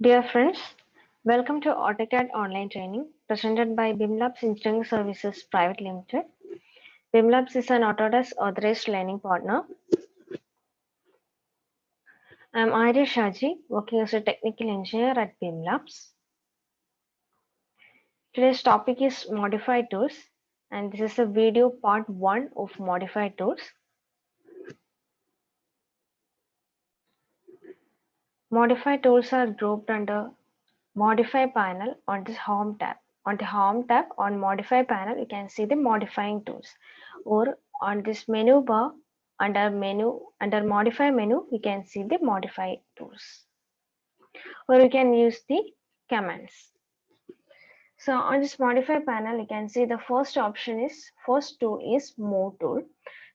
Dear friends, welcome to AutoCAD online training presented by BIMLabs Engineering Services Private Limited. BIMLabs is an Autodesk authorized learning partner. I am Irish Shaji, working as a technical engineer at BIMLabs. Today's topic is modified tools, and this is a video part 1 of modified tools. Modified tools are grouped under Modify panel on this Home tab. On the Home tab on Modify panel, you can see the modifying tools. Or on this menu bar under Modify menu, you can see the Modify tools. Or you can use the commands. So on this Modify panel, you can see the first tool is Move tool.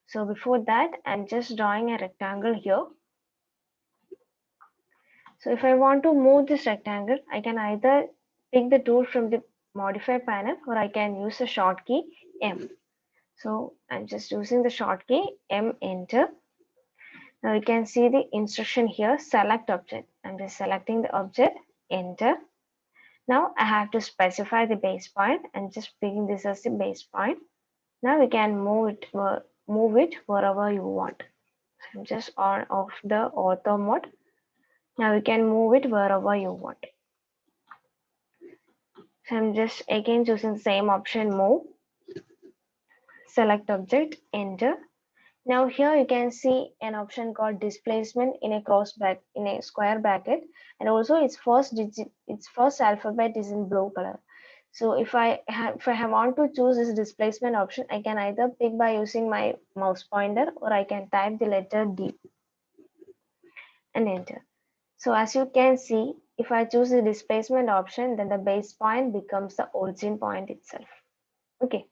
So before that, I'm just drawing a rectangle here. So if I want to move this rectangle, I can either pick the tool from the modify panel or I can use the short key M. So I'm just using the short key M, enter. Now you can see the instruction here, select object. I'm just selecting the object, enter. Now I have to specify the base point and just picking this as the base point. Now we can move it wherever you want. So I'm just on off the ortho mode. Now you can move it wherever you want. So I'm just again choosing the same option, move, select object, enter. Now here you can see an option called displacement in a square bracket, and also its first alphabet is in blue color. So if I want to choose this displacement option, I can either pick by using my mouse pointer or I can type the letter D and enter. So as you can see, if I choose the displacement option, then the base point becomes the origin point itself. Okay.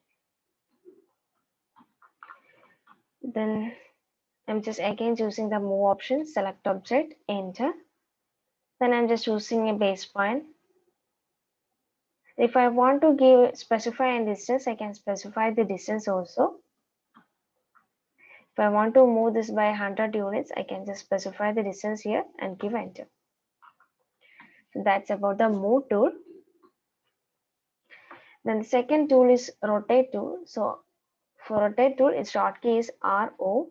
Then I'm just again choosing the move option, select object, enter. Then I'm just choosing a base point. If I want to specify a distance, I can specify the distance also. If I want to move this by 100 units, I can just specify the distance here and give enter. So that's about the move tool. Then the second tool is rotate tool. So for rotate tool, its short key is RO.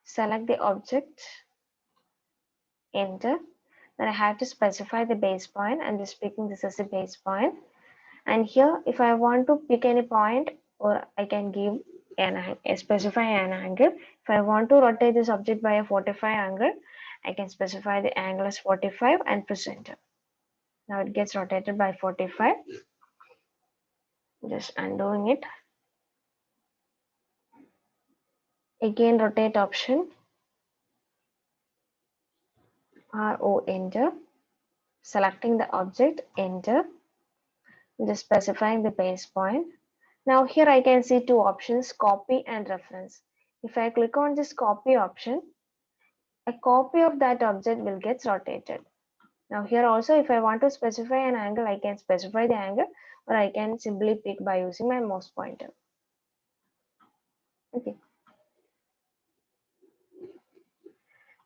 Select the object, enter. Then I have to specify the base point. I'm just picking this as a base point. And here, if I want to pick any point, or I can give specify an angle. If I want to rotate this object by a 45 angle, I can specify the angle as 45 and press enter. Now it gets rotated by 45. Just undoing it. Again, rotate option. RO, enter. Selecting the object, enter. Just specifying the base point. Now here I can see two options, copy and reference. If I click on this copy option, a copy of that object will get rotated. Now here also, if I want to specify an angle, I can specify the angle, or I can simply pick by using my mouse pointer. Okay.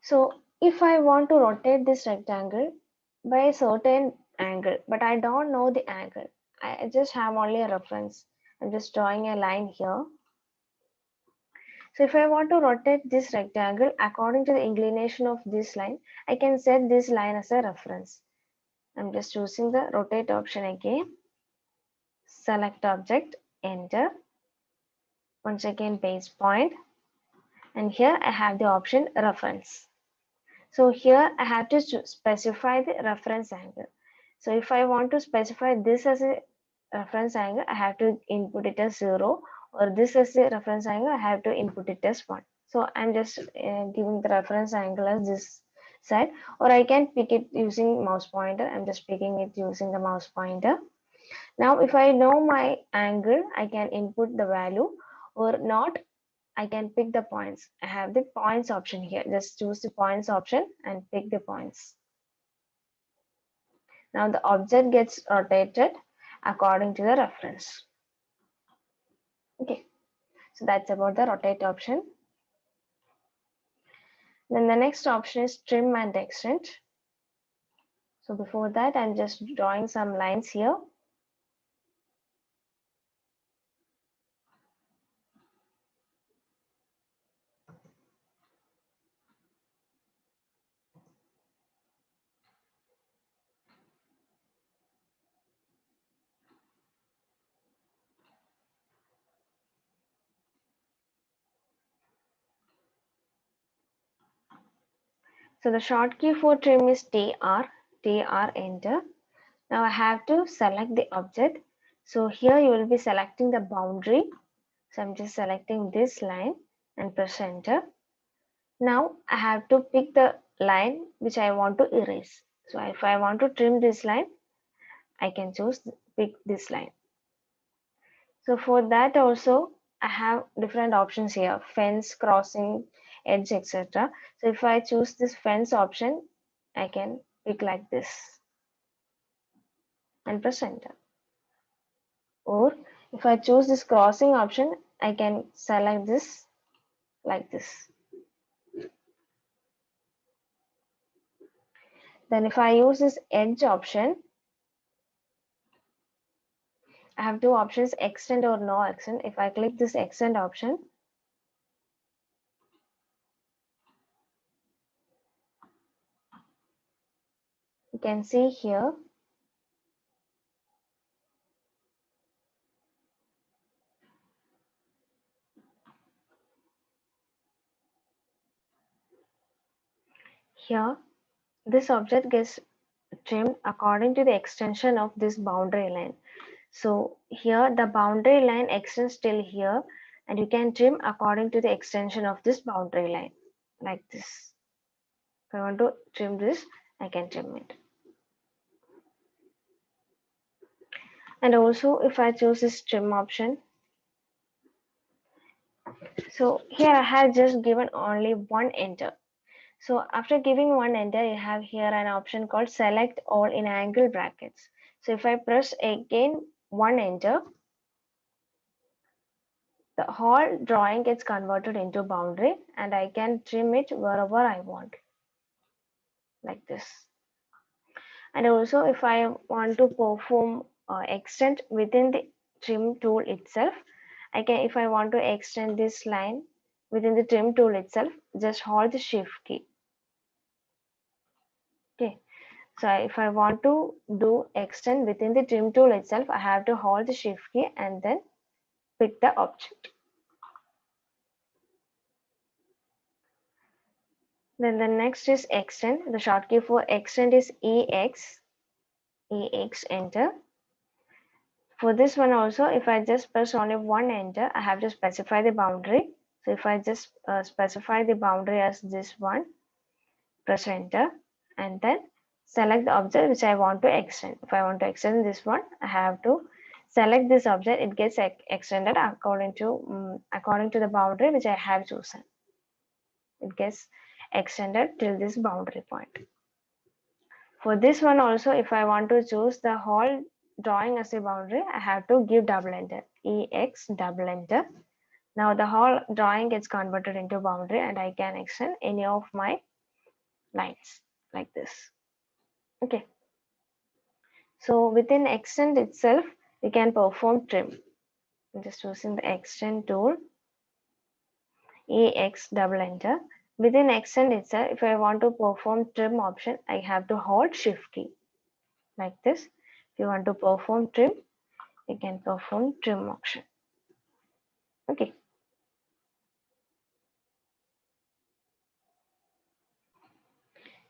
So if I want to rotate this rectangle by a certain angle, but I don't know the angle, I just have only a reference. I'm just drawing a line here. So if I want to rotate this rectangle according to the inclination of this line, I can set this line as a reference. I'm just choosing the rotate option again. Select object, enter. Once again base point, and here I have the option reference. So here I have to specify the reference angle. So if I want to specify this as a reference angle, I have to input it as 0, or this as a reference angle, I have to input it as 1. So I'm just giving the reference angle as this side, or I can pick it using mouse pointer. I'm just picking it using the mouse pointer. Now if I know my angle, I can input the value, or not, I can pick the points. I have the points option here. Just choose the points option and pick the points. Now the object gets rotated according to the reference. Okay, so that's about the rotate option. Then the next option is trim and extend. So before that, I'm just drawing some lines here. So the shortcut for trim is TR, enter. Now I have to select the object. So here you will be selecting the boundary. So I'm just selecting this line and press enter. Now I have to pick the line which I want to erase. So if I want to trim this line, I can pick this line. So for that also I have different options here: fence, crossing, edge, etc. So if I choose this fence option, I can pick like this and press enter. Or if I choose this crossing option, I can select this like this. Then if I use this edge option, I have two options: extend or no extend. If I click this extend option, you can see here this object gets trimmed according to the extension of this boundary line. So here the boundary line extends till here, and you can trim according to the extension of this boundary line like this. If I want to trim this, I can trim it. And also if I choose this trim option, so here I have just given only one enter. So after giving one enter, you have here an option called select all in angle brackets. So if I press again one enter, the whole drawing gets converted into boundary and I can trim it wherever I want like this. And also if I want to perform extend within the trim tool itself, I can, if I want to extend this line within the trim tool itself, just hold the shift key. Okay, so if I want to do extend within the trim tool itself, I have to hold the shift key and then pick the object. Then the next is extend. The shortcut for extend is EX, enter. For this one also, if I just press only one enter, I have to specify the boundary. So if I just specify the boundary as this one, press enter, and then select the object which I want to extend. If I want to extend this one, I have to select this object. It gets extended according to the boundary which I have chosen. It gets extended till this boundary point. For this one also, if I want to choose the whole drawing as a boundary, I have to give double enter, EX double enter. Now the whole drawing gets converted into boundary and I can extend any of my lines like this. Okay. So within extend itself, we can perform trim. I'm just using the extend tool, EX double enter. Within extend itself, if I want to perform trim option, I have to hold shift key like this. If you want to perform trim, you can perform trim option. Okay.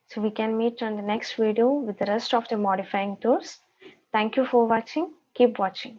So we can meet on the next video with the rest of the modifying tools. Thank you for watching. Keep watching.